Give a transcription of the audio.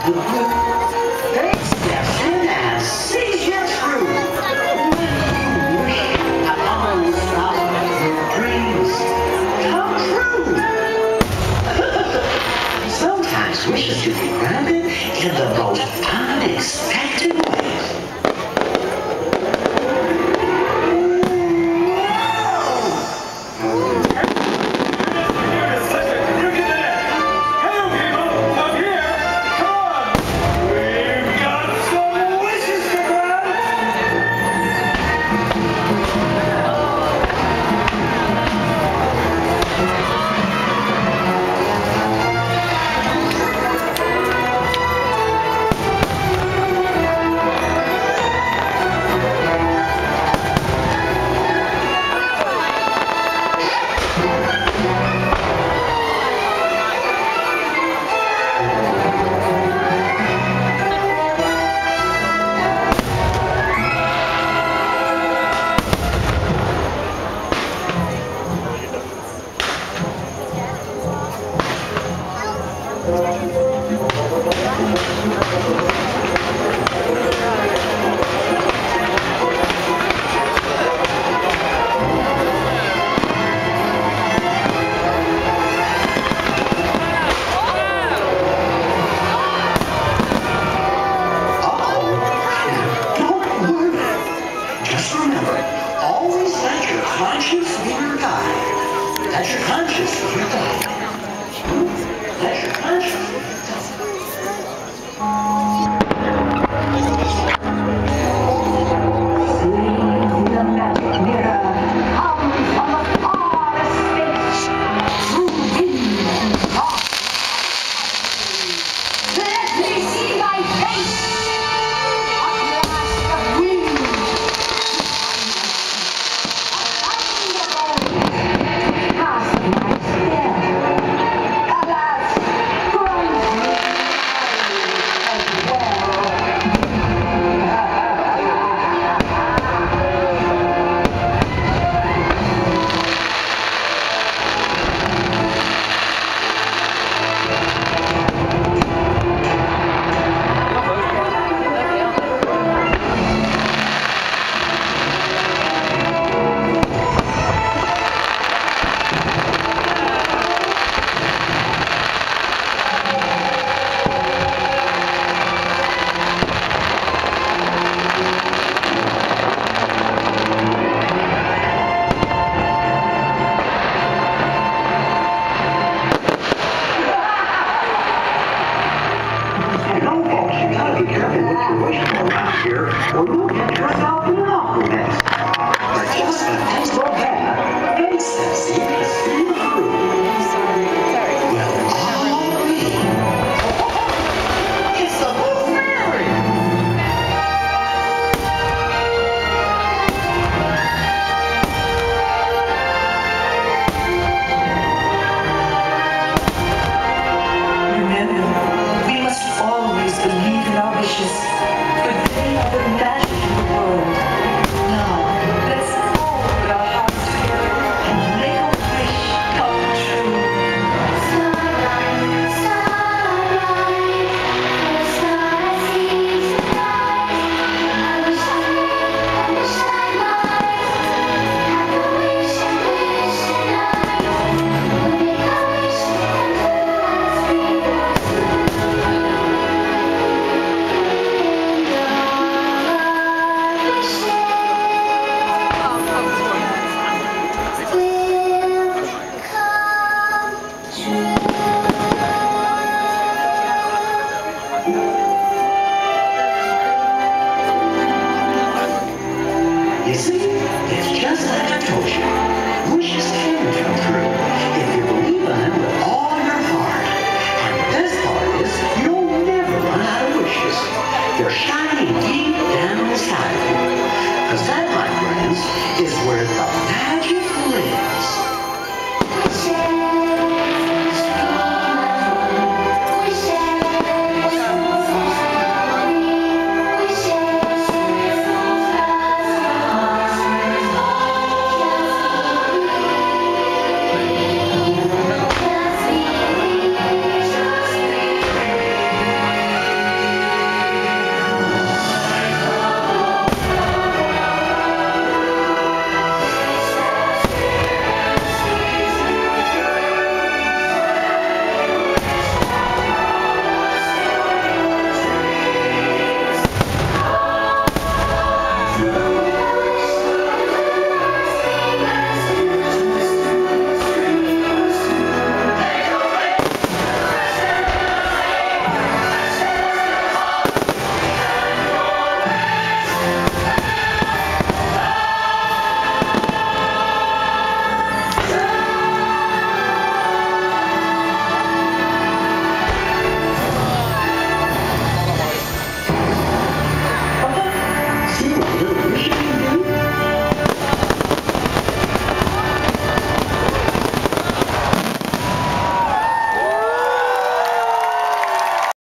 They steps in and sees you through. Wish upon your dreams come true. Sometimes wishes to be granted in the most unexpected ways. Just remember, always let your conscience be your guide. Let your conscience be your guide. Let your conscience be your See the magic mirror comes from the farthest space, through wind and frost. Let me see thy face. You gotta be careful what you're wishing around here, or you'll